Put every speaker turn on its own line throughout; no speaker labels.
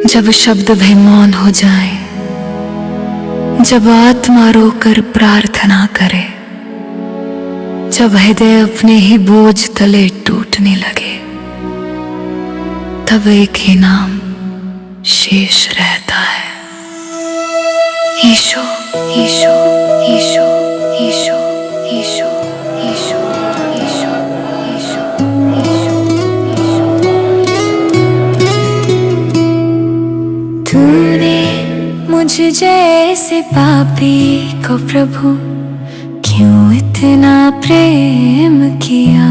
जब शब्द भी मौन हो जाए, जब आत्मा रोकर प्रार्थना करे, जब हृदय अपने ही बोझ तले टूटने लगे, तब एक ही नाम शेष रहता है, ईशो ईशो ईशो ईशो ईशो ईशो ईशो ईशो ईशो तूने मुझ जैसे पापी को प्रभु क्यों इतना प्रेम किया।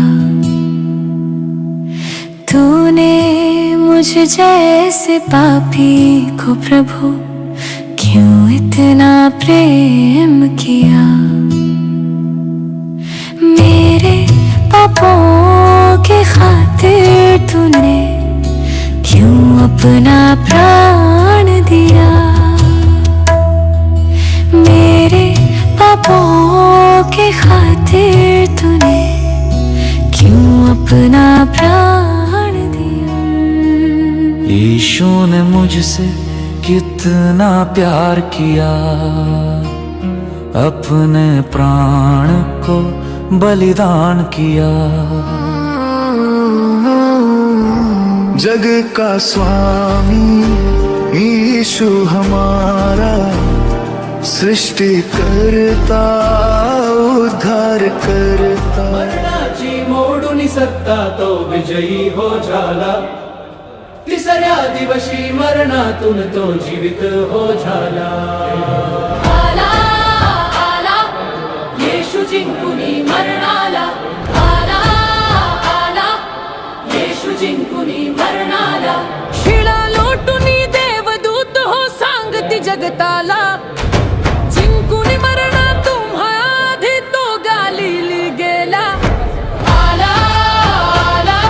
तूने मुझ जैसे पापी को प्रभु क्यों इतना प्रेम किया। मेरे पापों के खातिर तूने क्यों अपना प्राण दिया। मेरे पापों के खातिर तूने क्यों अपना प्राण दिया।
यीशु ने मुझसे कितना प्यार किया, अपने प्राण को बलिदान किया।
जग का स्वामी यीशु हमारा, सृष्टि करता उद्धार करता।
मरणाची मोडून सत्ता तो विजयी हो झाला। तिसऱ्या दिवशी मरणातून तो जीवित हो झाला।
आला आला येशू जिंकुनी मरणाला। आला आला येशू जिंकुनी मरणाला। शिळा लोटुनी देवदूत हो सांगती जगताला। जिंकुनी मरणा तुम्हा आधी तो गालिली गेला। आला आला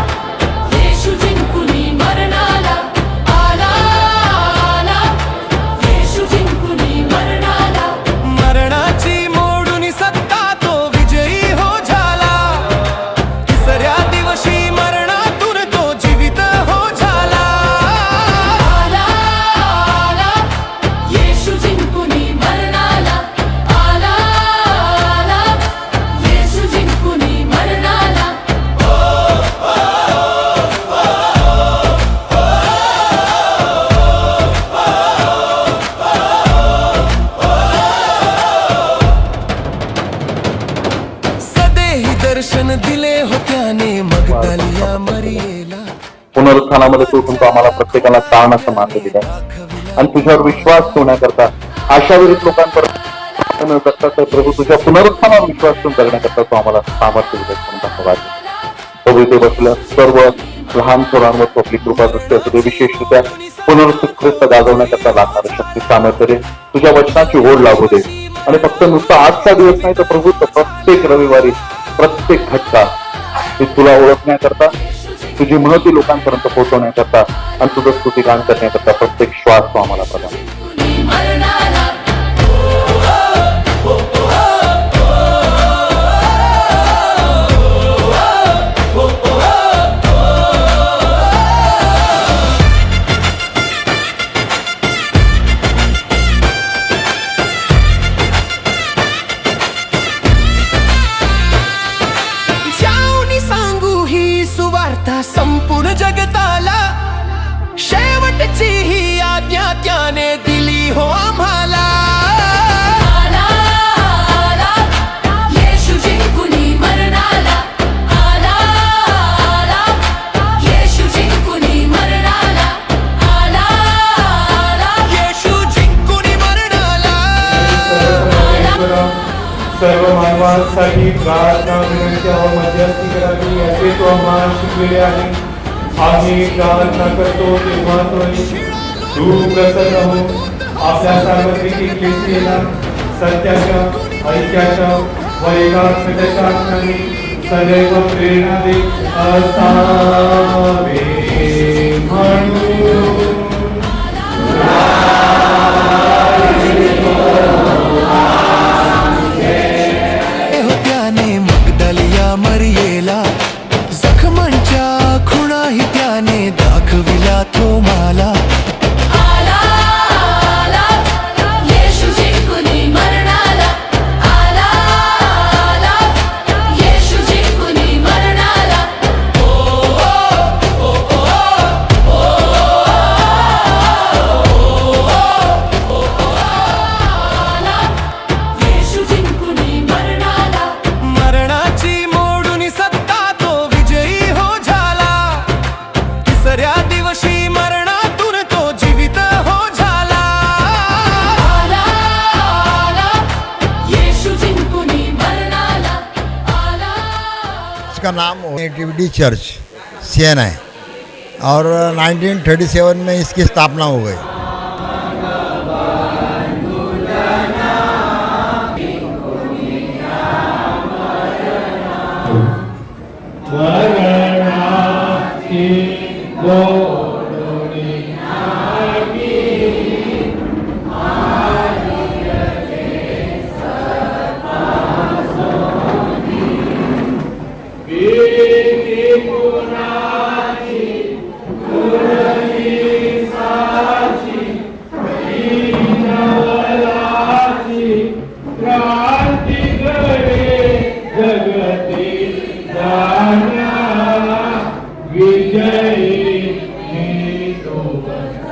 येशू जिंकुनी मरणाला। आला आला येशू जिंकुनी मरणाला।
मरणाची मोडून सत्ता तो विजयी हो झाला। तिसऱ्या दिवशी मरणातून तो जीवित हो झाला।
आला आला येशू जिंकुनी मरणाला। आला आला येशू जिंकुनी मरणाला।
सदेही दर्शन दिले हो त्याने मगदलिया मरियेला।
पुनरुत्थानामध्ये तू आम्हाला प्रत्येकाला तारणाचं मार्ग दिला आणि तुझ्यावर विश्वास ठेवण्याकरता आशाविरहित लोकांपर्यंत मिळू शकतात. तर प्रभू तुझ्या पुनरुत्थानावर विश्वास ठेवून जगण्याकरता तू आम्हाला सामर्थ्य दिले म्हणून धन्यवाद. प्रभू इथे बसल्या सर्व लहान थोरांवर तू आपली कृपा दृष्टी असू दे. विशेषरित्या पुनरुत्थित ख्रिस्त गाजवण्याकरता लागणारं शक्ती सामर्थ्य दे. तुझ्या वचनाची ओढ लागू दे आणि फक्त नुसता आजचा दिवस नाही तर प्रभू प्रत्येक रविवारी प्रत्येक घटका हे तुला ओळखण्याकरता, तुझी महती लोकांपर्यंत पोहोचवण्याकरता आणि तुझं स्तुतिगान करण्याकरता प्रत्येक श्वास तो आम्हाला प्रदान.
मरणाला
जाऊनी सांगू ही सुवार्ता संपूर्ण जगताला. शेवटची ही आज्ञा त्याने दिली हो आम्हाला.
आला आला येशू जिंकुनी मरणाला. आला आला येशू जिंकुनी मरणाला. आला आला
येशू जिंकून मरणाला.
सर्व मानवांसाठी प्रार्थना विनंत्या व मध्यस्थी करावी असे तो आम्हाला शिकविले आहे. आम्ही प्रार्थना करतो तेव्हा तू प्रसन्न हो. आपल्या सार्वत्रिक एकलेसीला सत्याच्या, ऐक्याच्या व एकात्मतेच्या आत्म्याने सदैव प्रेरणा दे असावे म्हणून.
त्याने मगदलिया मरियेला जखमी
इसका नाम नेटिविटी चर्च सियन है और 1937 में इसकी स्थापना हो गई।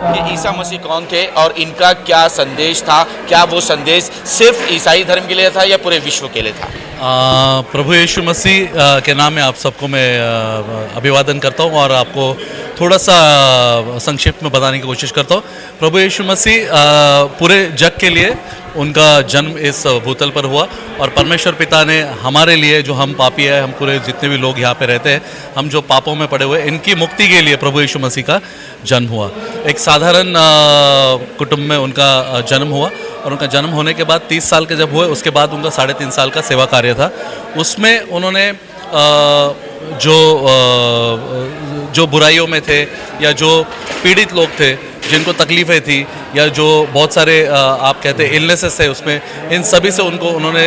कि ईसा मसीह कौन थे और इनका क्या संदेश था, क्या वो संदेश सिर्फ ईसाई धर्म के लिए था या पूरे विश्व के लिए था?
प्रभु यीशु मसीह के नाम में आप सबको मैं अभिवादन करता हूं और आपको थोड़ा सा संक्षिप्त में बताने की कोशिश करता हूं। प्रभु यीशु मसीह पूरे जग के लिए उनका जन्म इस भूतल पर हुआ और परमेश्वर पिता ने हमारे लिए, जो हम पापी हैं, हम पूरे जितने भी लोग यहाँ पे रहते हैं, हम जो पापों में पड़े हुए, इनकी मुक्ति के लिए प्रभु यीशु मसीह का जन्म हुआ। एक साधारण कुटुंब में उनका जन्म हुआ और उनका जन्म होने के बाद 30 साल के जब हुए, उसके बाद उनका 3.5 साल का सेवा कार्य था। उसमें उन्होंने जो बुराइयों में थे या जो पीड़ित लोग थे, जिनको तकलीफ़ें थी या जो बहुत सारे आप कहते हैं इलनेसेस है उसमें, इन सभी से उन्होंने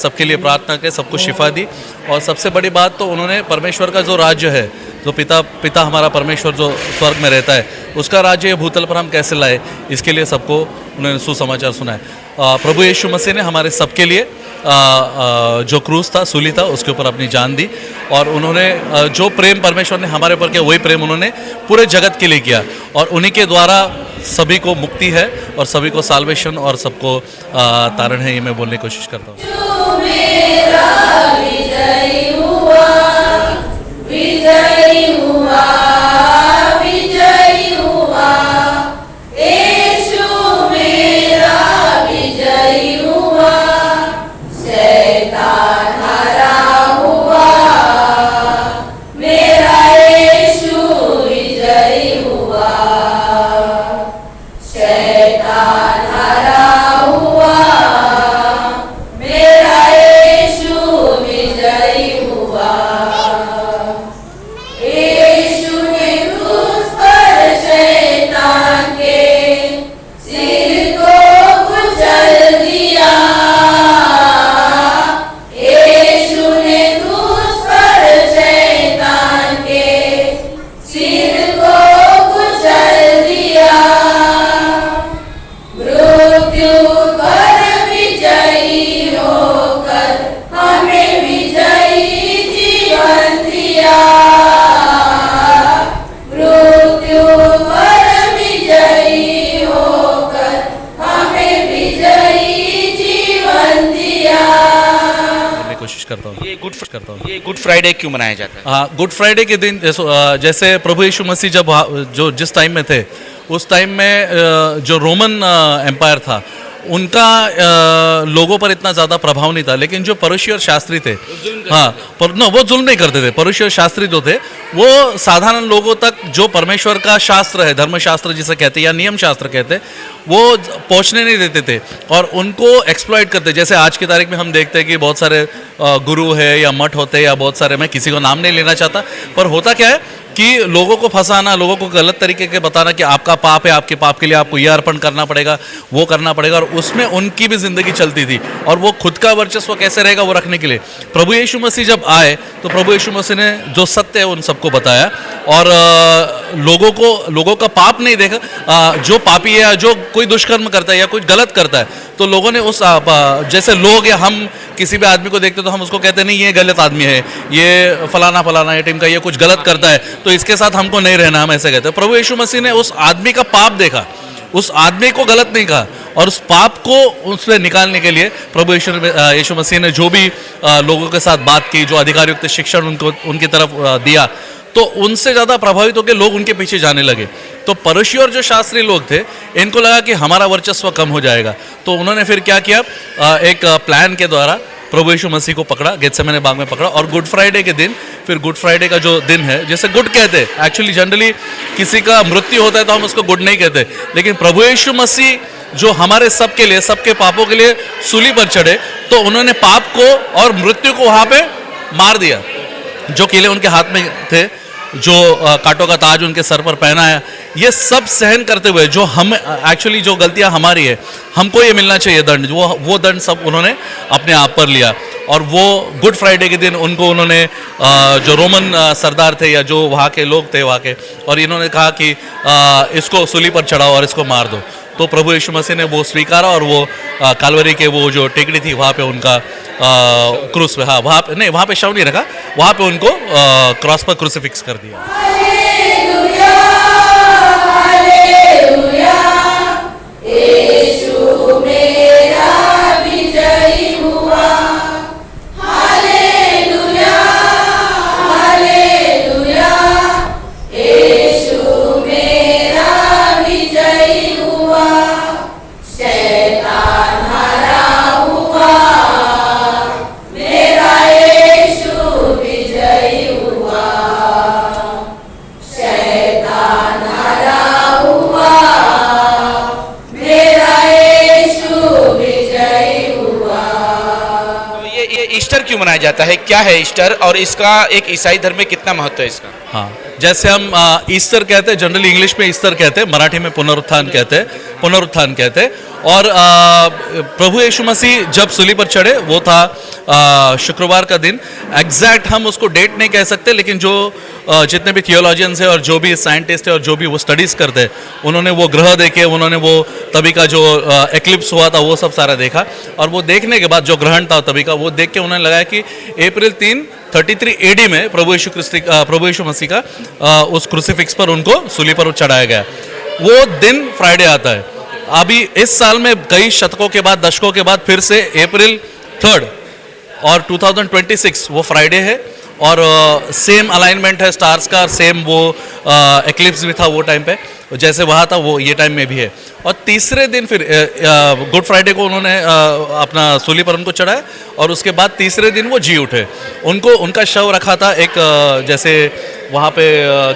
सबके लिए प्रार्थना की, सबको शिफा दी। और सबसे बड़ी बात तो उन्होंने परमेश्वर का जो राज्य है, जो पिता हमारा परमेश्वर जो स्वर्ग में रहता है, उसका राज्य ये भूतल पर हम कैसे लाए, इसके लिए सबको उन्होंने सुसमाचार सुनाए। प्रभु यीशु मसीह ने हमारे सबके लिए जो क्रूस था, सूली था, उसके ऊपर अपनी जान दी और उन्होंने जो प्रेम परमेश्वर ने हमारे ऊपर किया, वही प्रेम उन्होंने पूरे जगत के लिए किया और उन्हीं के द्वारा सभी को मुक्ति है और सभी को साल्वेशन और सबको तारण है, ये मैं बोलने की कोशिश करता हूँ।
ये गुड फ्राइडे क्यों मनाया जाता है?
गुड फ्राइडे के दिन जैसे प्रभु यीशु मसीह जब जिस टाइम में थे, उस टाइम में जो रोमन एम्पायर था, उनका लोगों पर इतना ज़्यादा प्रभाव नहीं था, लेकिन जो परुषी और शास्त्री थे, वो जुल्म नहीं करते थे। परुषी और शास्त्री जो थे, वो साधारण लोगों तक जो परमेश्वर का शास्त्र है, धर्मशास्त्र जिसे कहते हैं या नियम शास्त्र कहते हैं, वो पहुंचने नहीं देते थे और उनको एक्सप्लॉइट करते। जैसे आज की तारीख में हम देखते हैं कि बहुत सारे गुरु है या मठ होते हैं या बहुत सारे, मैं किसी को नाम नहीं लेना चाहता, पर होता क्या है कि लोगों को फंसाना, लोगों को गलत तरीके के बताना कि आपका पाप है, आपके पाप के लिए आपको यह अर्पण करना पड़ेगा, वो करना पड़ेगा, और उसमें उनकी भी जिंदगी चलती थी और वो खुद का वर्चस्व कैसे रहेगा वो रखने के लिए प्रभु यीशु मसीह जब आए तो प्रभु यीशु मसीह ने जो सत्य है उन सबको बताया और लोगों का पाप नहीं देखा। जो पापी है, जो कोई दुष्कर्म करता है या कुछ गलत करता है, तो लोगों ने उस जैसे लोग या हम किसी भी आदमी को देखते तो हम उसको कहते नहीं ये गलत आदमी है, ये फलाना ये टीम का ये कुछ गलत करता है, तो इसके साथ हमको नहीं रहना, हम ऐसे कहते हैं। प्रभु यीशु मसीह ने उस आदमी का पाप देखा, उस आदमी को गलत नहीं कहा और उस पाप को उससे निकालने के लिए प्रभु यीशु मसीह ने जो भी लोगों के साथ बात की, जो अधिकारयुक्त शिक्षण उनकी तरफ दिया, तो उनसे ज़्यादा प्रभावित होकर लोग उनके पीछे जाने लगे। तो परुषी और जो शास्त्री लोग थे, इनको लगा कि हमारा वर्चस्व कम हो जाएगा, तो उन्होंने फिर क्या किया, एक प्लान के द्वारा प्रभु यीशु मसीह को पकड़ा, गेत्सेमने बाग में पकड़ा। और गुड फ्राइडे के दिन, फिर गुड फ्राइडे का जो दिन है, जैसे गुड कहते हैं, एक्चुअली जनरली किसी का मृत्यु होता है तो हम उसको गुड नहीं कहते, लेकिन प्रभु यीशु मसीह जो हमारे सबके लिए, सबके पापों के लिए सूली पर चढ़े, तो उन्होंने पाप को और मृत्यु को वहाँ पे मार दिया। जो किले उनके हाथ में थे, जो कांटों का ताज उनके सर पर पहनाया, ये सब सहन करते हुए, जो हम एक्चुअली जो गलतियां हमारी है, हमको ये मिलना चाहिए दंड, वो दंड सब उन्होंने अपने आप पर लिया। और वो गुड फ्राइडे के दिन उनको उन्होंने जो रोमन सरदार थे या जो वहाँ के लोग थे वहाँ के, और इन्होंने कहा कि इसको सूली पर चढ़ाओ और इसको मार दो। तो प्रभु यीशु मसीह ने वो स्वीकारा और वो कालवरी के वो जो टेकड़ी थी वहाँ पे उनका क्रूस पे, हाँ वहाँ पे नहीं, वहाँ पे शव नहीं रखा, वहाँ पे उनको क्रॉस पर क्रूसिफिक्स कर दिया।
ईस्टर क्यों मनाया जाता है, क्या है ईस्टर और इसका एक ईसाई धर्म में कितना महत्व है इसका?
हाँ, जैसे हम ईस्टर कहते हैं, जनरली इंग्लिश में ईस्टर कहते हैं, मराठी में पुनरुत्थान कहते हैं। और प्रभु यीशु मसीह जब सूली पर चढ़े वो था शुक्रवार का दिन। एग्जैक्ट हम उसको डेट नहीं कह सकते, लेकिन जो जितने भी थियोलॉजियंस हैं और जो भी साइंटिस्ट हैं और जो भी वो स्टडीज़ करते हैं, उन्होंने वो ग्रह देखे, उन्होंने वो तभी का जो एक्लिप्स हुआ था वो सब सारा देखा। और वो देखने के बाद जो ग्रहण था तभी का, वो देख के उन्होंने लगाया कि अप्रैल 3 33 AD में प्रभु यीशु मसीह का उस क्रूसिफिक्स पर उनको सूली पर चढ़ाया गया। वो दिन फ्राइडे आता है। अभी इस साल में कई शतकों के बाद, दशकों के बाद फिर से अप्रैल 3 और 2026 वो फ्राइडे है। और सेम अलाइनमेंट है स्टार्स का, सेम वो एक्लिप्स भी था वो टाइम पे, जैसे वहाँ था वो ये टाइम में भी है। और तीसरे दिन फिर गुड फ्राइडे को उन्होंने अपना सूली पर उनको चढ़ाया, और उसके बाद तीसरे दिन वो जी उठे। उनका शव रखा था एक जैसे वहाँ पे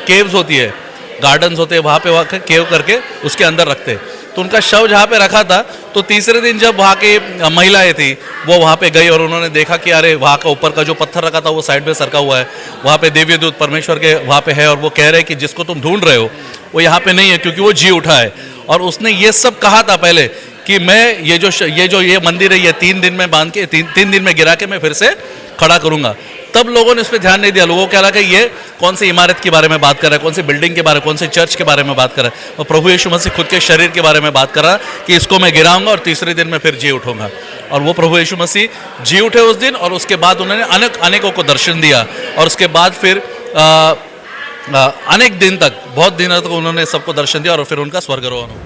केव्स होती है, गार्डन्स होते हैं, वहाँ पे केव करके उसके अंदर रखते। तो उनका शव जहाँ पे रखा था, तो तीसरे दिन जब वहाँ के महिलाएं थी वो वहाँ पे गई और उन्होंने देखा कि अरे वहाँ का ऊपर का जो पत्थर रखा था वो साइड में सरका हुआ है, वहाँ पे देवी दूत परमेश्वर के वहाँ पे है, और वो कह रहे हैं कि जिसको तुम ढूंढ रहे हो वो यहाँ पे नहीं है, क्योंकि वो जी उठा है। और उसने ये सब कहा था पहले कि मैं ये मंदिर है, ये 3 दिन में बांध के 3 दिन में गिरा के मैं फिर से खड़ा करूँगा। तब लोगों ने इस पर ध्यान नहीं दिया। लोगों को कह रहा कि ये कौन सी इमारत के बारे में बात कर रहा है, कौन सी बिल्डिंग के बारे में, कौन से चर्च के बारे में बात कर रहा है। और प्रभु यीशु मसीह खुद के शरीर के बारे में बात कर रहा है कि इसको मैं गिराऊंगा और तीसरे दिन मैं फिर जी उठूंगा। और वो प्रभु यीशु मसीह जी उठे उस दिन, और उसके बाद उन्होंने अनेकों को दर्शन दिया। और उसके बाद फिर अनेक दिन तक, बहुत दिनों तक उन्होंने सबको दर्शन दिया, और फिर उनका स्वर्गारोहण हुआ।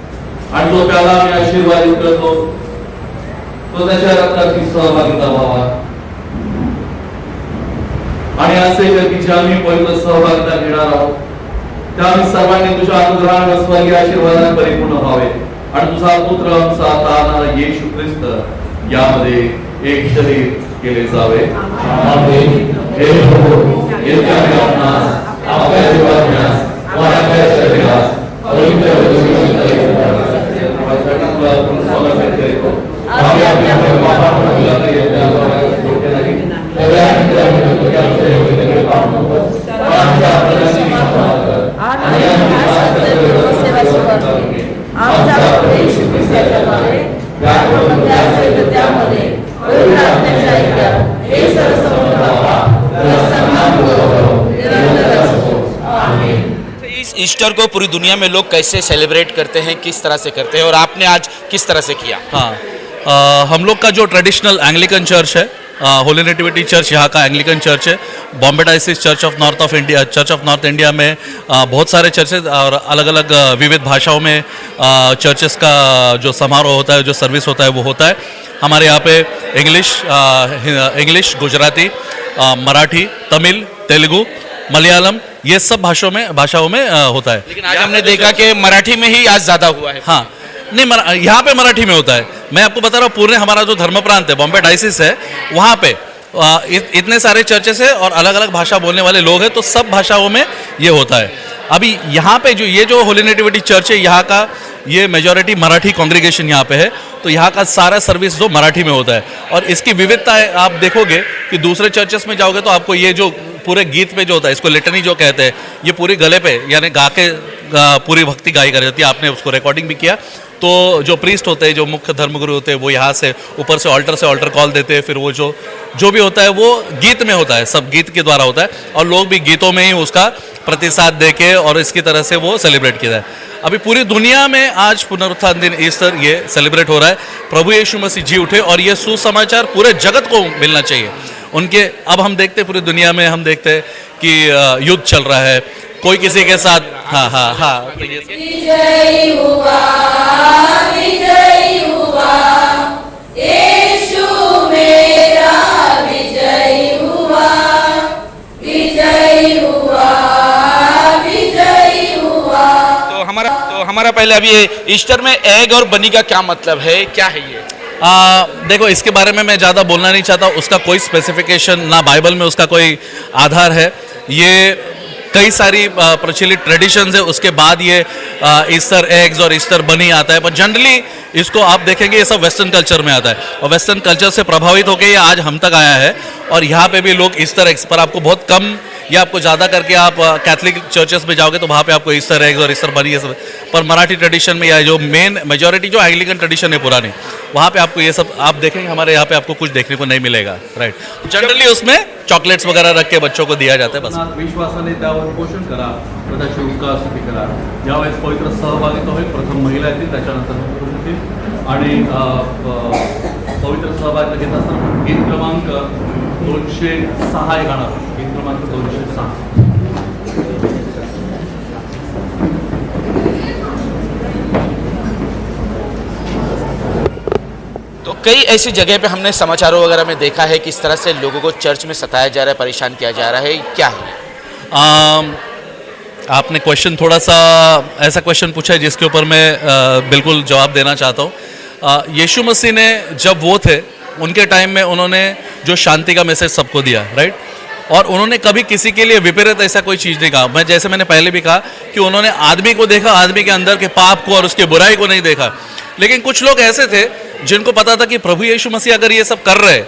आणि जो त्याला मी आशीर्वाद करतो तो त्याच्या रक्ताची सहभागिता व्हावा, आणि असे कर की जे आम्ही पवित्र सहभागिता घेणार आहोत त्या आम्ही सर्वांनी तुझ्या अनुग्रहाने स्वर्गीय आशीर्वादाने परिपूर्ण व्हावे, आणि तुझा पुत्र आमचा तारणारा येशू ख्रिस्त यामध्ये एक शरीर केले जावे। आमेन। हे प्रभू, येथे आम्ही आपणास आपल्या जीवास व आपल्या शरीरास पवित्र
ईस्टर को पूरी दुनिया में लोग कैसे सेलिब्रेट करते हैं, किस तरह से करते हैं, और आपने आज किस तरह से किया?
हाँ, हम लोग का जो ट्रेडिशनल एंग्लिकन चर्च है, होली नेटिविटी चर्च यहाँ का एंग्लिकन चर्च है। Bombay diocese church of north India में बहुत सारे चर्चेस और अलग अलग विविध भाषाओं में चर्चेस का जो समारोह होता है, जो सर्विस होता है वो होता है। हमारे यहाँ पे इंग्लिश, गुजराती, मराठी, तमिल, तेलुगु, मलयालम, ये सब भाषाओं में होता है।
लेकिन आज हमने देखा कि मराठी में ही आज ज़्यादा हुआ है।
हाँ, नहीं, यहाँ पे मराठी में होता है। मैं आपको बता रहा हूँ, पूरे हमारा जो धर्म प्रांत है, बॉम्बे डायसिस है, वहाँ पे इतने सारे चर्चेस है और अलग अलग भाषा बोलने वाले लोग हैं, तो सब भाषाओं में ये होता है। अभी यहाँ पे जो होली नेटिविटी चर्च है, यहाँ का ये मेजॉरिटी मराठी कांग्रीगेशन यहाँ पे है, तो यहाँ का सारा सर्विस जो मराठी में होता है। और इसकी विविधता है, आप देखोगे कि दूसरे चर्चेस में जाओगे तो आपको ये जो पूरे गीत पे जो होता है, इसको लिटनी जो कहते हैं, ये पूरी गले पे यानी गा के पूरी भक्ति गाई कर जाती है। आपने उसको रिकॉर्डिंग भी किया। तो जो प्रीस्ट होते हैं, जो मुख्य धर्मगुरु होते हैं, वो यहाँ से ऊपर से ऑल्टर कॉल देते हैं, फिर वो जो भी होता है वो गीत में होता है, सब गीत के द्वारा होता है, और लोग भी गीतों में ही उसका प्रतिसाद देके और इसकी तरह से वो सेलिब्रेट किया है। अभी पूरी दुनिया में आज पुनरुत्थान दिन ईस्टर ये सेलिब्रेट हो रहा है। प्रभु यीशु मसीह जी उठे और ये सुसमाचार पूरे जगत को मिलना चाहिए उनके। अब हम देखते हैं पूरी दुनिया में, हम देखते हैं कि युद्ध चल रहा है, कोई किसी के साथ हाँ तो ये
विजयी हुआ, विजयी हुआ, यीशु मेरा विजयी हुआ, विजयी हुआ, विजयी हुआ।
तो हमारा पहले अभी ये ईस्टर में एग और बनी का क्या मतलब है, क्या है ये?
देखो, इसके बारे में मैं ज़्यादा बोलना नहीं चाहता, उसका कोई स्पेसिफिकेशन ना बाइबल में उसका कोई आधार है। ये कई सारी प्रचलित ट्रेडिशंस है, उसके बाद ये ईस्टर एग्स और ईस्टर बनी आता है। पर जनरली इसको आप देखेंगे ये सब वेस्टर्न कल्चर में आता है, और वेस्टर्न कल्चर से प्रभावित होकर ये आज हम तक आया है। और यहाँ पे भी लोग ईस्टर एग्स पर, आपको बहुत कम या आपको ज़्यादा करके आप कैथलिक चर्चेस में जाओगे तो वहाँ पे आपको ईस्टर एग्स और ईस्टर बनी ये सब, पर मराठी ट्रेडिशन में या जो मेजॉरिटी जो एंग्लिकन ट्रेडिशन है पुरानी, वहाँ पे आपको ये सब आप देखेंगे। हमारे यहाँ पे आपको कुछ देखने को नहीं मिलेगा, राइट। जनरली उसमें चॉकलेट्स वगैरह रख के बच्चों को दिया जाता है बस।
विश्वासाने त्यावर पोषण करा, स्वतःची उपकारस्तुती करा। यावेळेस पवित्र सहभागिता होईल, प्रथम महिला येतील, त्याच्यानंतर पुरुष येतील, आणि पवित्र सहभागिता घेत असताना गीत क्रमांक 206 हे गाणं, गीत क्रमांक 206।
तो कई ऐसी जगह पे हमने समाचारों वगैरह में देखा है कि इस तरह से लोगों को चर्च में सताया जा रहा है, परेशान किया जा रहा है, क्या है?
आपने क्वेश्चन थोड़ा सा ऐसा क्वेश्चन पूछा है जिसके ऊपर मैं बिल्कुल जवाब देना चाहता हूँ। यीशु मसीह ने जब वो थे, उनके टाइम में उन्होंने जो शांति का मैसेज सबको दिया, राइट। और उन्होंने कभी किसी के लिए विपरीत ऐसा कोई चीज़ नहीं कहा। जैसे मैंने पहले भी कहा कि उन्होंने आदमी को देखा, आदमी के अंदर के पाप को और उसके बुराई को नहीं देखा। लेकिन कुछ लोग ऐसे थे जिनको पता था कि प्रभु यीशु मसीह अगर ये सब कर रहे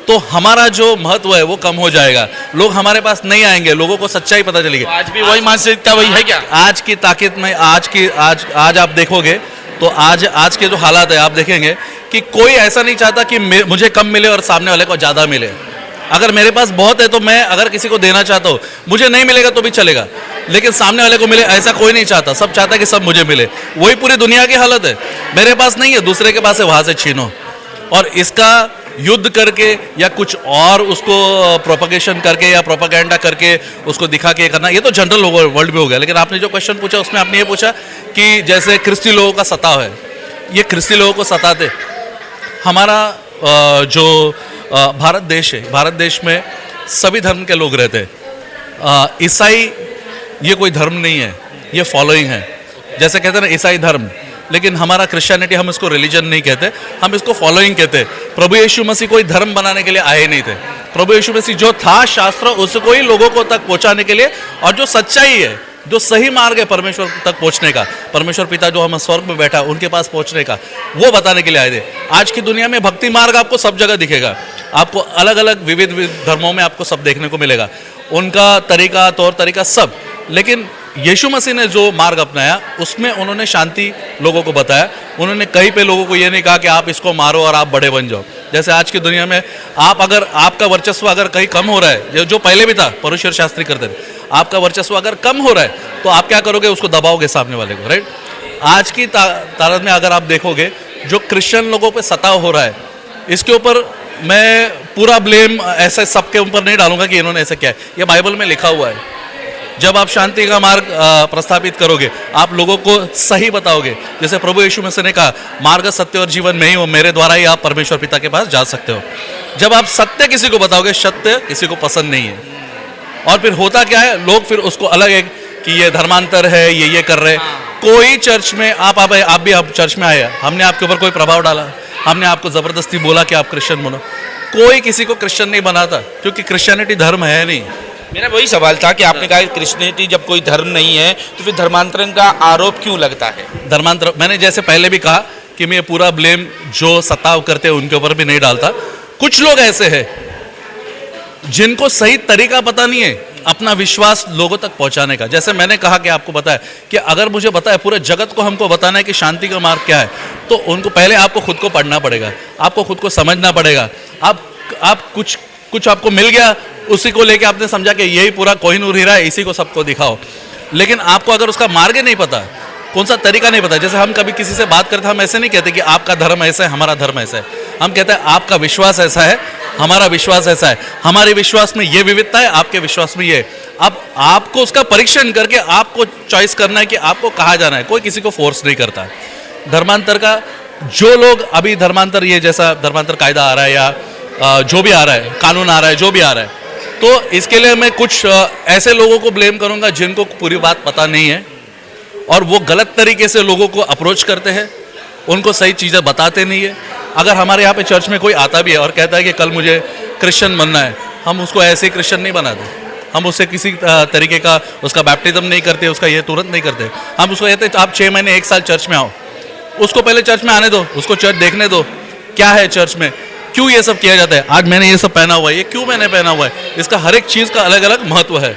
तो हमारा जो महत्व है वो कम हो जाएगा, लोग हमारे पास नहीं आएंगे, लोगों को सच्चाई पता चलेगी।
आज भी वही मानसिकता वही है क्या?
आज की ताकत में आज आप देखोगे तो आज के जो हालात है आप देखेंगे कि कोई ऐसा नहीं चाहता कि मुझे कम मिले और सामने वाले को ज़्यादा मिले। अगर मेरे पास बहुत है तो मैं अगर किसी को देना चाहता हूँ, मुझे नहीं मिलेगा तो भी चलेगा, लेकिन सामने वाले को मिले ऐसा कोई नहीं चाहता। सब चाहता है कि सब मुझे मिले। वही पूरी दुनिया की हालत है, मेरे पास नहीं है, दूसरे के पास है, वहाँ से छीनो। और इसका युद्ध करके या कुछ और उसको प्रोपगेशन करके या प्रोपागेंडा करके उसको दिखा के करना, ये तो जनरल वर्ल्ड में हो गया। लेकिन आपने जो क्वेश्चन पूछा उसमें आपने ये पूछा कि जैसे ख्रिस्ती लोगों का सताव है, ये ख्रिस्ती लोगों को सताते। हमारा जो भारत देश है, भारत देश में सभी धर्म के लोग रहते हैं। ईसाई ये कोई धर्म नहीं है, ये फॉलोइंग है। जैसे कहते हैं ना ईसाई धर्म, लेकिन हमारा क्रिश्चियनिटी, हम इसको रिलीजन नहीं कहते, हम इसको फॉलोइंग कहते हैं। प्रभु यीशु मसीह कोई धर्म बनाने के लिए आए नहीं थे। प्रभु यीशु मसीह जो था शास्त्र, उसको ही लोगों को तक पहुंचाने के लिए, और जो सच्चाई है, जो सही मार्ग है परमेश्वर तक पहुंचने का, परमेश्वर पिता जो हम स्वर्ग में बैठा उनके पास पहुंचने का, वो बताने के लिए आए थे। आज की दुनिया में भक्ति मार्ग आपको सब जगह दिखेगा, आपको अलग अलग विविध धर्मों में आपको सब देखने को मिलेगा, उनका तरीका, तौर तरीका सब। लेकिन यीशु मसीह ने जो मार्ग अपनाया उसमें उन्होंने शांति लोगों को बताया। उन्होंने कहीं पे लोगों को ये नहीं कहा कि आप इसको मारो और आप बड़े बन जाओ। जैसे आज की दुनिया में अगर आपका वर्चस्व अगर कहीं कम हो रहा है, जो पहले भी था, परमेश्वर शास्त्री करते थे, आपका वर्चस्व अगर कम हो रहा है तो आप क्या करोगे? उसको दबाओगे सामने वाले को, राइट। आज की तारीख में अगर आप देखोगे जो क्रिश्चियन लोगों पे सताव हो रहा है, इसके ऊपर मैं पूरा ब्लेम ऐसे सबके ऊपर नहीं डालूंगा कि इन्होंने ऐसा किया है। ये बाइबल में लिखा हुआ है। जब आप शांति का मार्ग प्रस्थापित करोगे, आप लोगों को सही बताओगे, जैसे प्रभु यीशु मसीह ने कहा, मार्ग, सत्य और जीवन में ही हो, मेरे द्वारा ही आप परमेश्वर पिता के पास जा सकते हो। जब आप सत्य किसी को बताओगे, सत्य किसी को पसंद नहीं है, और फिर होता क्या है, लोग फिर उसको अलग है कि ये धर्मांतर है, ये कर रहे हैं। कोई चर्च में आप भी आप चर्च में आए, हमने आपके ऊपर कोई प्रभाव डाला, हमने आपको ज़बरदस्ती बोला कि आप क्रिश्चियन बनो, कोई किसी को क्रिश्चियन नहीं बनाता, क्योंकि क्रिश्चियनिटी धर्म है नहीं।
मेरा वही सवाल था कि आपने कहा क्रिश्चियनिटी जब कोई धर्म नहीं है तो फिर धर्मांतरण का आरोप क्यों लगता है?
धर्मांतर, मैंने जैसे पहले भी कहा कि मैं पूरा ब्लेम जो सताव करते हैं उनके ऊपर भी नहीं डालता। कुछ लोग ऐसे हैं जिनको सही तरीका पता नहीं है अपना विश्वास लोगों तक पहुंचाने का। जैसे मैंने कहा कि आपको बताया कि अगर मुझे बताया पूरे जगत को हमको बताना है कि शांति का मार्ग क्या है, तो उनको पहले आपको खुद को पढ़ना पड़ेगा, आपको खुद को समझना पड़ेगा। आप कुछ आपको मिल गया, उसी को लेके आपने समझा कि यही पूरा कोहिनूर हीरा है, इसी को सबको दिखाओ। लेकिन आपको अगर उसका मार्ग नहीं पता, कौन सा तरीका नहीं पता, जैसे हम कभी किसी से बात करते हम ऐसे नहीं कहते कि आपका धर्म ऐसा है, हमारा धर्म ऐसा है। हम कहते हैं आपका विश्वास ऐसा है, हमारा विश्वास ऐसा है, हमारे विश्वास में ये विविधता है, आपके विश्वास में ये। अब आपको उसका परीक्षण करके आपको चॉइस करना है कि आपको कहाँ जाना है। कोई किसी को फोर्स नहीं करता। धर्मांतर का जो लोग अभी धर्मांतर, ये जैसा धर्मांतर कायदा आ रहा है या जो भी आ रहा है, कानून आ रहा है, जो भी आ रहा है, तो इसके लिए मैं कुछ ऐसे लोगों को ब्लेम करूंगा जिनको पूरी बात पता नहीं है और वो गलत तरीके से लोगों को अप्रोच करते हैं, उनको सही चीज़ें बताते नहीं है। अगर हमारे यहाँ पे चर्च में कोई आता भी है और कहता है कि कल मुझे क्रिश्चियन बनना है, हम उसको ऐसे ही क्रिश्चियन नहीं बनाते। हम उससे किसी तरीके का उसका बैप्टिज्म नहीं करते, उसका ये तुरंत नहीं करते। हम उसको कहते हैं आप 6 महीने 1 साल चर्च में आओ, उसको पहले चर्च में आने दो, उसको चर्च देखने दो क्या है चर्च में, क्यों ये सब किया जाता है। आज मैंने ये सब पहना हुआ है, ये क्यों मैंने पहना हुआ है, इसका हर एक चीज़ का अलग अलग महत्व है।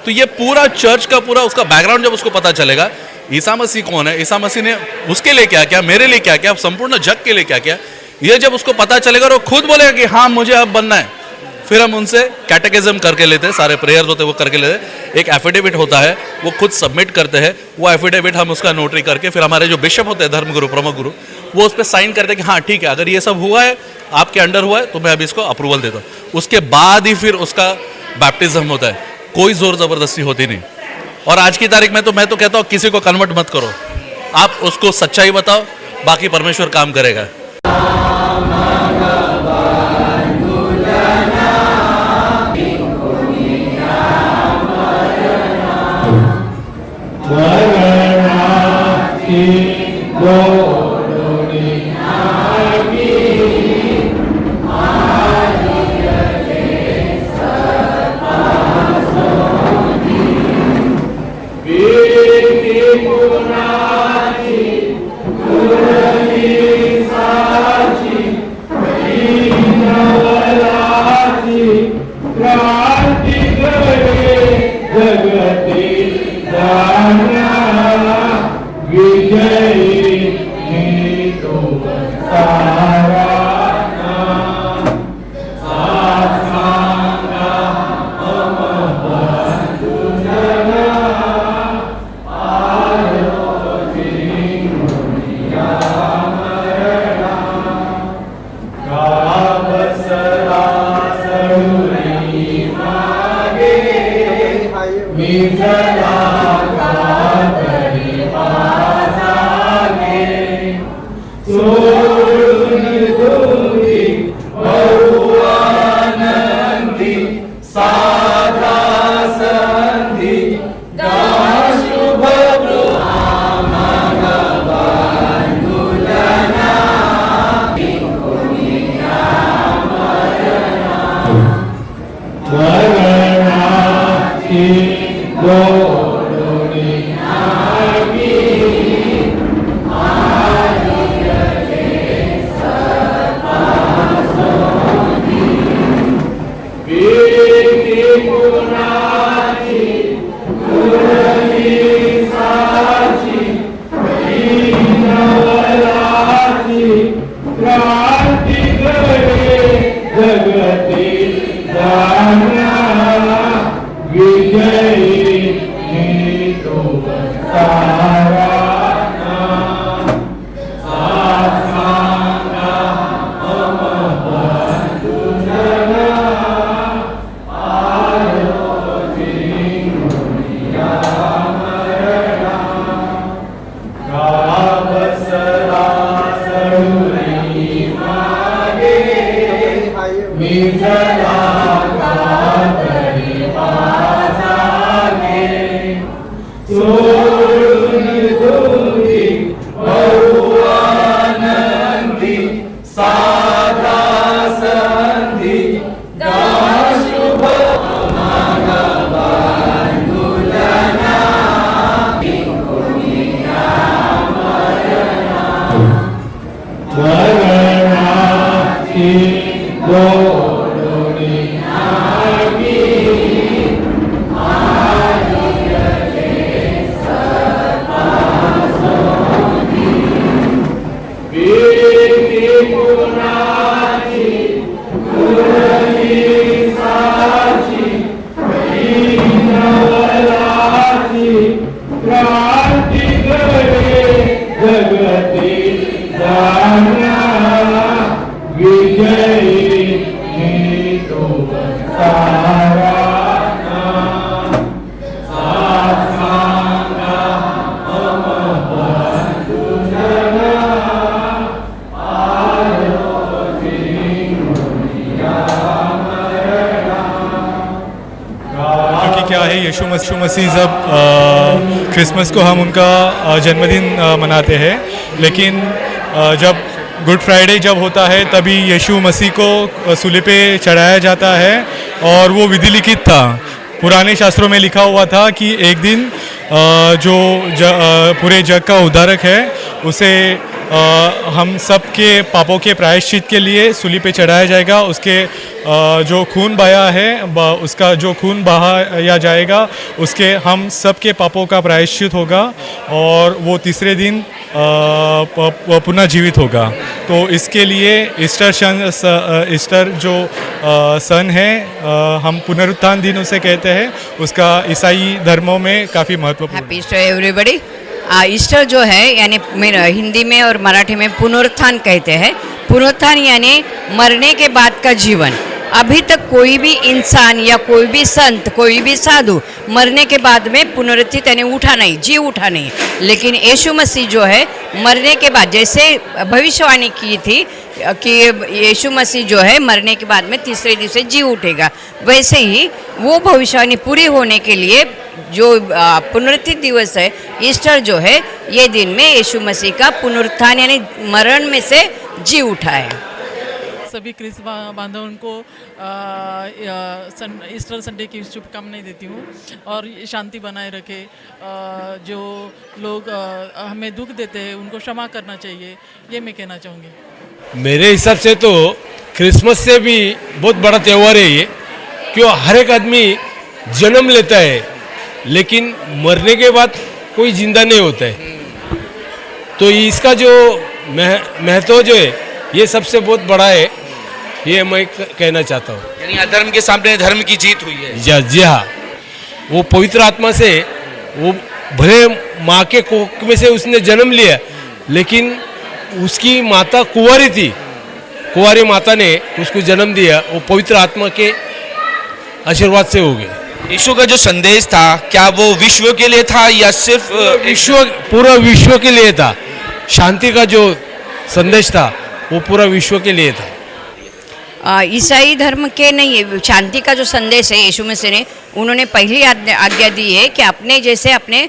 तो ये पूरा चर्च का पूरा उसका बैकग्राउंड जब उसको पता चलेगा, ईसा मसीह कौन है, ईसा मसीह ने उसके लिए क्या किया, मेरे लिए क्या किया, संपूर्ण जग के लिए क्या किया, ये जब उसको पता चलेगा और वो खुद बोलेगा कि हाँ मुझे अब बनना है, फिर हम उनसे कैटेकिज्म करके लेते हैं, सारे प्रेयर्स होते हैं वो करके लेते हैं। एक एफिडेविट होता है, वो खुद सबमिट करते हैं, वो एफिडेविट हम उसका नोटरी करके फिर हमारे जो बिशप होते हैं, धर्मगुरु, प्रमुख गुरु, वो उस पर साइन करते हैं कि हाँ ठीक है, अगर ये सब हुआ है, आपके अंडर हुआ है, तो मैं अभी इसको अप्रूवल देता हूँ। उसके बाद ही फिर उसका बैप्टिज्म होता है, कोई जोर जबरदस्ती होती नहीं। और आज की तारीख में तो मैं तो कहता हूँ किसी को कन्वर्ट मत करो, आप उसको सच्चाई बताओ, बाकी परमेश्वर काम करेगा।
So यीशु मसीह जब क्रिसमस को हम उनका जन्मदिन मनाते हैं, लेकिन जब गुड फ्राइडे जब होता है तभी यीशु मसीह को सूली पे चढ़ाया जाता है। और वो विधि लिखित था, पुराने शास्त्रों में लिखा हुआ था कि एक दिन पूरे जग का उद्धारक है उसे हम सब के पापों के प्रायश्चित के लिए सूली पे चढ़ाया जाएगा। उसके जो खून बहाया है उसका जो खून बहाया जाएगा उसके हम सब के पापों का प्रायश्चित होगा और वो तीसरे दिन पुनः जीवित होगा। तो इसके लिए ईस्टर जो सन है हम पुनरुत्थान दिन उसे कहते हैं, उसका ईसाई धर्मों में काफ़ी महत्वपूर्ण।
Happy Easter everybody. ईस्टर जो है यानी हिंदी में और मराठी में पुनरुत्थान कहते हैं। पुनरुत्थान यानी मरने के बाद का जीवन। अभी तक कोई भी इंसान या कोई भी संत, कोई भी साधु मरने के बाद में पुनरुत्थित यानी उठा नहीं, जी उठा नहीं। लेकिन यीशु मसीह जो है मरने के बाद, जैसे भविष्यवाणी की थी कि यीशु मसीह जो है मरने के बाद में तीसरे दिन से जी उठेगा, वैसे ही वो भविष्यवाणी पूरी होने के लिए जो पुनरुत्थित दिवस है ईस्टर जो है, ये दिन में यीशु मसीह का पुनरुत्थान यानी मरण में से जी उठा है।
सभी क्रिस बांधवों को ईस्टर संडे की शुभकामनाएं देती हूँ और शांति बनाए रखे। जो लोग हमें दुख देते हैं उनको क्षमा करना चाहिए, ये मैं कहना चाहूँगी।
मेरे हिसाब से तो क्रिसमस से भी बहुत बड़ा त्यौहार है ये, क्यों हर एक आदमी जन्म लेता है लेकिन मरने के बाद कोई जिंदा नहीं होता है। तो इसका जो महत्व जो है ये सबसे बहुत बड़ा है, ये मैं कहना चाहता हूँ।
यानी अधर्म के सामने धर्म की जीत हुई है।
जी हाँ, वो पवित्र आत्मा से, वो भले माँ के कोख में से उसने जन्म लिया लेकिन उसकी माता कुंवारी थी, कुंवारी माता ने उसको जन्म दिया, वो पवित्र आत्मा के आशीर्वाद से हो गए।
यीशु का जो संदेश था क्या वो विश्व के लिए था या सिर्फ
पूरा विश्व के लिए था? शांति का जो संदेश था वो पूरा विश्व के लिए था।
ईसाई धर्म के नहीं है, शांति का जो संदेश है यीशु मसीह ने, उन्होंने पहली आज्ञा दी है कि अपने जैसे अपने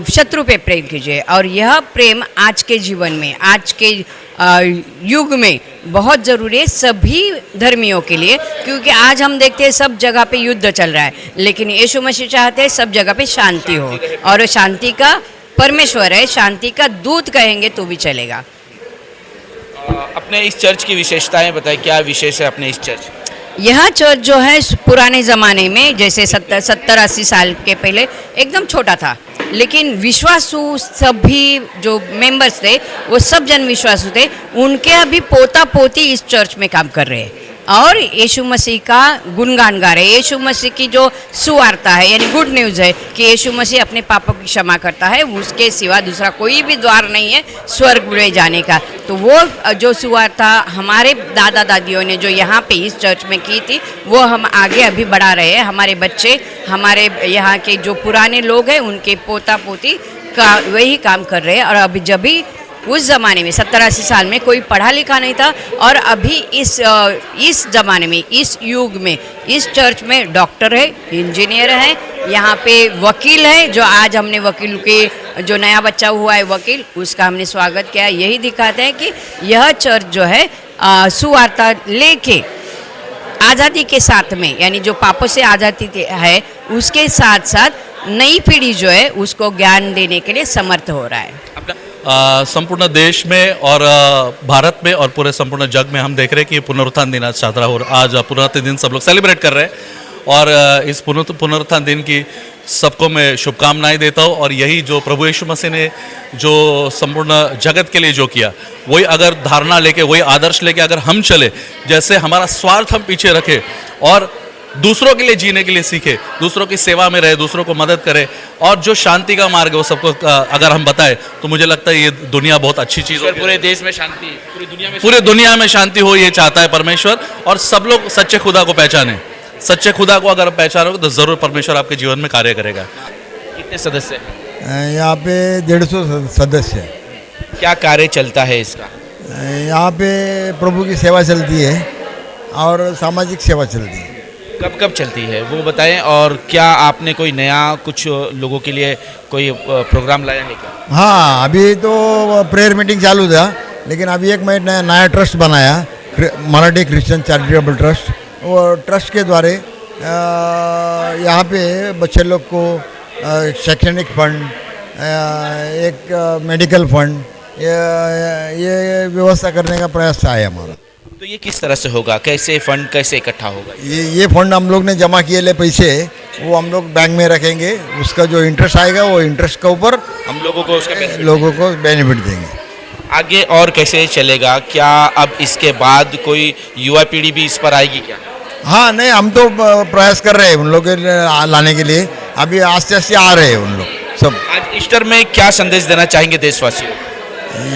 शत्रु पे प्रेम कीजिए। और यह प्रेम आज के जीवन में, आज के युग में बहुत ज़रूरी है सभी धर्मियों के लिए, क्योंकि आज हम देखते हैं सब जगह पे युद्ध चल रहा है, लेकिन यीशु मसीह चाहते हैं सब जगह पे शांति हो। और शांति का परमेश्वर है, शांति का दूत कहेंगे तो भी चलेगा।
अपने इस चर्च की विशेषताएं बताएं, क्या विशेष है अपने इस चर्च?
यह चर्च जो है पुराने ज़माने में जैसे 70-80 साल के पहले एकदम छोटा था, लेकिन विश्वासु सभी जो मेंबर्स थे वो सब जन विश्वासु थे। उनके अभी पोता पोती इस चर्च में काम कर रहे हैं और यीशु मसीह का गुणगान गा रहे हैं। यीशु मसीह की जो सुवार्ता है यानी गुड न्यूज़ है कि यीशु मसीह अपने पापों की क्षमा करता है, उसके सिवा दूसरा कोई भी द्वार नहीं है स्वर्ग में जाने का। तो वो जो सुवार्ता हमारे दादा दादियों ने जो यहाँ पे इस चर्च में की थी वो हम आगे अभी बढ़ा रहे हैं। हमारे बच्चे, हमारे यहाँ के जो पुराने लोग हैं उनके पोता पोती का वही काम कर रहे हैं। और अभी जब भी उस ज़माने में 70-80 साल में कोई पढ़ा लिखा नहीं था और अभी इस ज़माने में, इस युग में इस चर्च में डॉक्टर है, इंजीनियर है, यहाँ पे वकील है। जो आज हमने वकील के जो नया बच्चा हुआ है वकील, उसका हमने स्वागत किया। यही दिखाते हैं कि यह चर्च जो है सुवार्ता लेके आज़ादी के साथ में, यानी जो पापों से आज़ादी है उसके साथ साथ नई पीढ़ी जो है उसको ज्ञान देने के लिए समर्थ हो रहा है।
संपूर्ण देश में और भारत में और पूरे संपूर्ण जग में हम देख रहे हैं कि पुनरुत्थान दिन आज चादरा हो रहा, आज पुनरुत्थान दिन सब लोग सेलिब्रेट कर रहे हैं। और इस पुनरुत्थान दिन की सबको मैं शुभकामनाएं देता हूँ। और यही जो प्रभु यीशु मसीह ने जो संपूर्ण जगत के लिए जो किया, वही अगर धारणा लेके, वही आदर्श लेके अगर हम चले, जैसे हमारा स्वार्थ हम पीछे रखे और दूसरों के लिए जीने के लिए सीखे, दूसरों की सेवा में रहे, दूसरों को मदद करे और जो शांति का मार्ग है वो सबको अगर हम बताएं तो मुझे लगता है ये दुनिया बहुत अच्छी चीज़ है।
पूरे देश में शांति,
पूरी दुनिया में शांति हो, ये चाहता है परमेश्वर। और सब लोग सच्चे खुदा को पहचाने। सच्चे खुदा को अगर पहचानोगे तो ज़रूर परमेश्वर आपके जीवन में कार्य करेगा।
कितने सदस्य हैं
यहाँ पे? 150 सदस्य है।
क्या कार्य चलता है इसका?
यहाँ पे प्रभु की सेवा चलती है और सामाजिक सेवा चलती है।
कब कब चलती है वो बताएं, और क्या आपने कोई नया कुछ लोगों के लिए कोई प्रोग्राम लाया है क्या?
हाँ, अभी तो प्रेयर मीटिंग चालू था, लेकिन अभी एक मैं नया ट्रस्ट बनाया, मराठी क्रिश्चियन चैरिटेबल ट्रस्ट। वो ट्रस्ट के द्वारे यहाँ पे बच्चे लोग को शैक्षणिक फंड, एक मेडिकल फंड, ये व्यवस्था करने का प्रयास है हमारा।
तो ये किस तरह से होगा, कैसे फंड कैसे इकट्ठा होगा?
ये फंड हम लोग ने जमा किए ले पैसे, वो हम लोग बैंक में रखेंगे, उसका जो इंटरेस्ट आएगा वो इंटरेस्ट के ऊपर
हम लोगों को उसका
लोगों को बेनिफिट देंगे।
आगे और कैसे चलेगा? क्या अब इसके बाद कोई युवा पीढ़ी भी इस पर आएगी क्या?
हाँ, नहीं, हम तो प्रयास कर रहे हैं उन लोग लाने के लिए, अभी आस्ते आस्ते आ रहे हैं उन लोग सब।
आज ईस्टर में क्या संदेश देना चाहेंगे देशवासियों?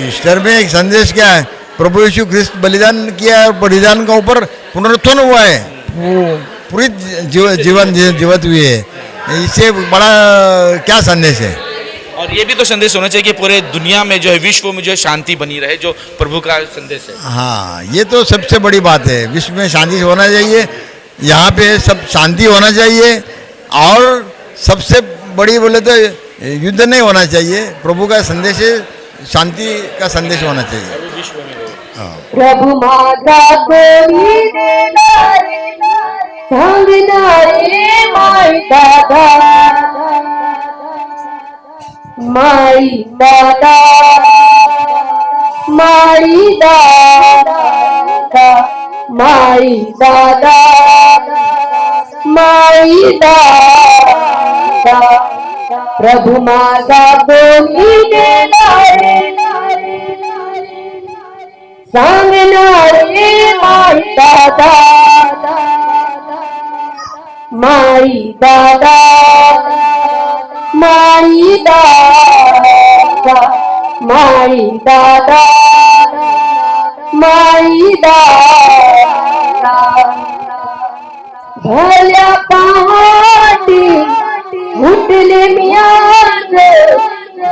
ईस्टर में एक संदेश क्या है, प्रभु यीशु ख्रिस्त बलिदान किया है, बलिदान का ऊपर पुनरुत्थान हुआ है, वो पूरी जीवन जीवित हुई है, इससे बड़ा क्या संदेश है?
और ये भी तो संदेश होना चाहिए कि पूरे दुनिया में जो है, विश्व में जो है शांति बनी रहे, जो प्रभु का संदेश है।
हाँ, ये तो सबसे बड़ी बात है, विश्व में शांति होना चाहिए, यहाँ पे सब शांति होना चाहिए, और सबसे बड़ी बोले तो युद्ध नहीं होना चाहिए, प्रभु का संदेश है, शांति का संदेश होना चाहिए।
प्रभु माझा कोणी देणारे सांगणारे माई दादा, माई दादा, माई दादा, माई दादा, माई दादा, प्रभु माझा कोणी देणारे सांगणारे माई दादा, माई दादा, माई दादा, माई दादा, माई दादा, भल्या पहाटी उठले मी आज,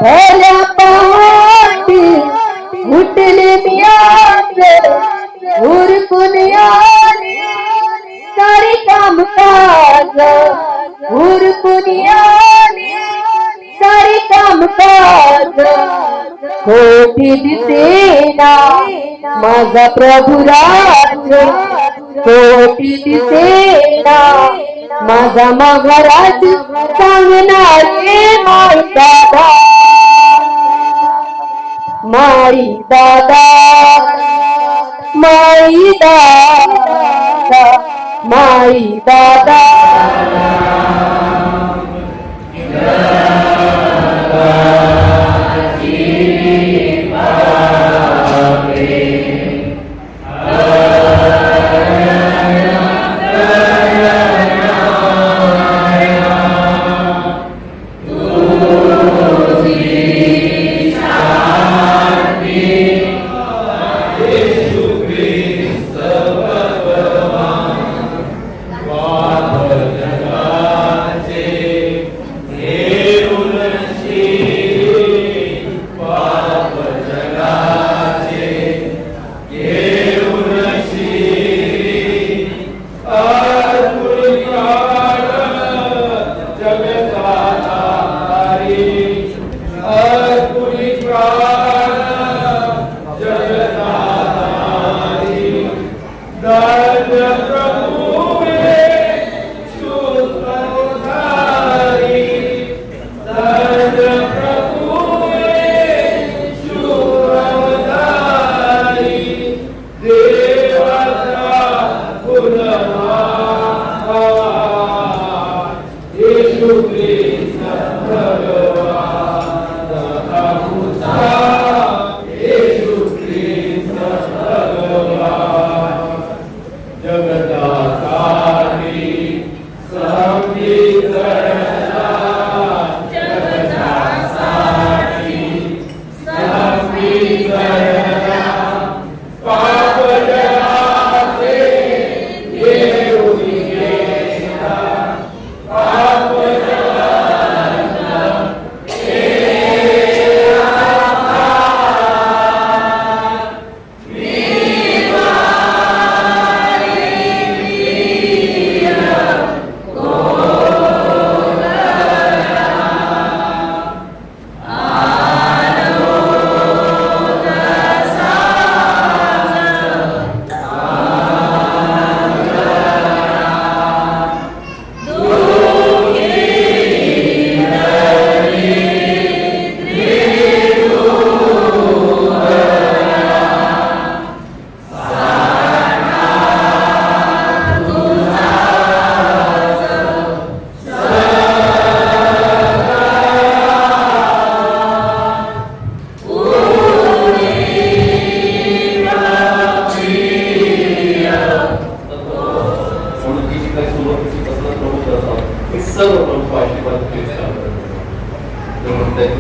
भल्या पहाटी उठले मी आज, उरकून आली सारी कामकाज, उरकून आली सारी कामकाज, कोठी दिसेना माझा प्रभू राज, कोठी दिसेना माझा महाराज, सांगणारे माई दादा, माई दादा, माई दादा, माई दादा,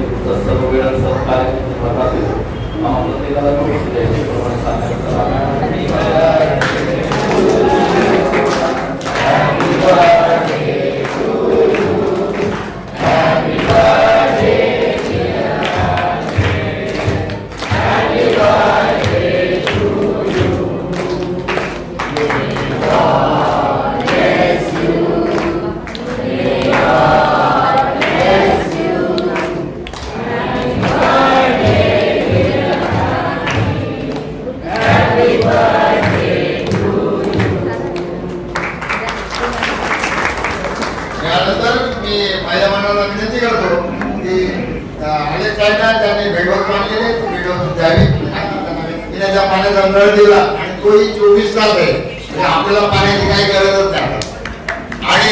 तुमचा सर्व वेळ आणि सर्व कार्य तुमच्या हातात देतो. आम्हा प्रत्येकाला व्यवस्थित द्यायचे प्रमाणे सांगण्याचं
यानंतर मी माझ्या मनाला विनंती करतो की अनेक काय ना त्यांनी भेटवस्तू मानलेले भेटवस्तू द्यावी. पिण्याच्या पाण्याचा नळ दिला आणि तोही 24 तास आहे. आपल्याला पाण्याची काही गरजच नाही. आणि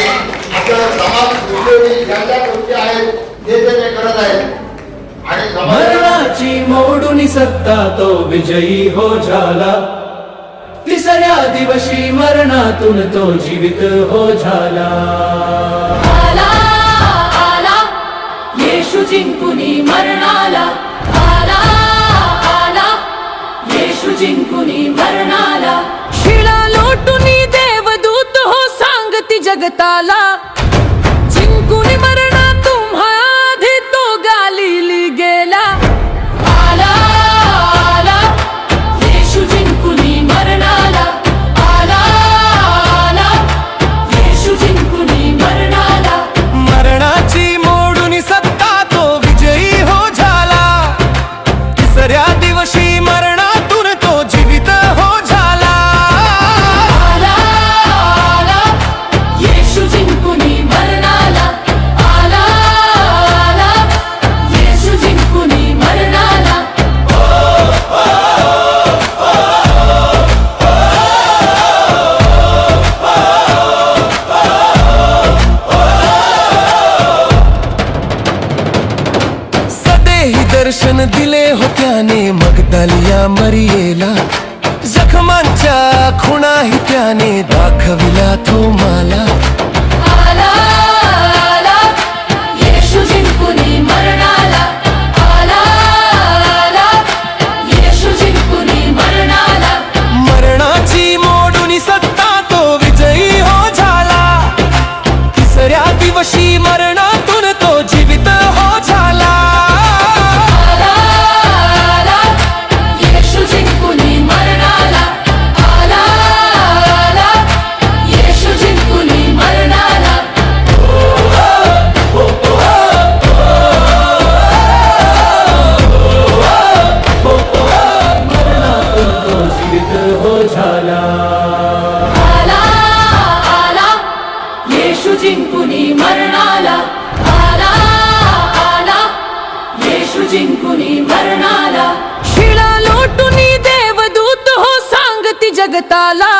असं समाज उपयोगी ज्या ज्या गोष्टी आहेत ते करत आहेत. आणि
मरणाची मोडून सत्ता तो विजयी हो झाला. तिसऱ्या दिवशी मरणातून तो जीवित हो झाला.
आला आला येशू जिंकुनी मरणाला. आला आला येशू जिंकुनी मरणाला. शिळा लोटुनी देवदूत हो सांगती जगताला. जिंकुनी मरणा तुम्हा आधी तो गालिली गेला. आला आला येशू जिंकुनी मरणाला. आला आला येशू जिंकुनी मरणाला.
मरणाची मोडून सत्ता तो विजयी हो झाला. तिसऱ्या दिवशी मरणातून तो जीवित हो झाला.
आला आला येशू जिंकुनी मरणाला. आला आला येशू जिंकुनी मरणाला.
सदेही दर्शन दिले हो त्याने मगदलिया मरियेला. जखमांच्या खुणाही त्याने दाखविला तो मला.
आला आला येशू जिंकुनी मरणाला. आला आला येशू जिंकुनी मरणाला.
मरणाची मोडून सत्ता तो विजयी हो झाला. तिसऱ्या दिवशी मरणातून तो जीवित हो झाला.
आला आला येशू जिंकुनी मरणाला. आला आला येशू जिंकुनी मरणाला.
जीवित हो झाला.
आला आला येशू जिंकुनी मरणाला. आला आला येशू जिंकुनी मरणाला. शिळा लोटुनी देवदूत हो सांगती जगताला.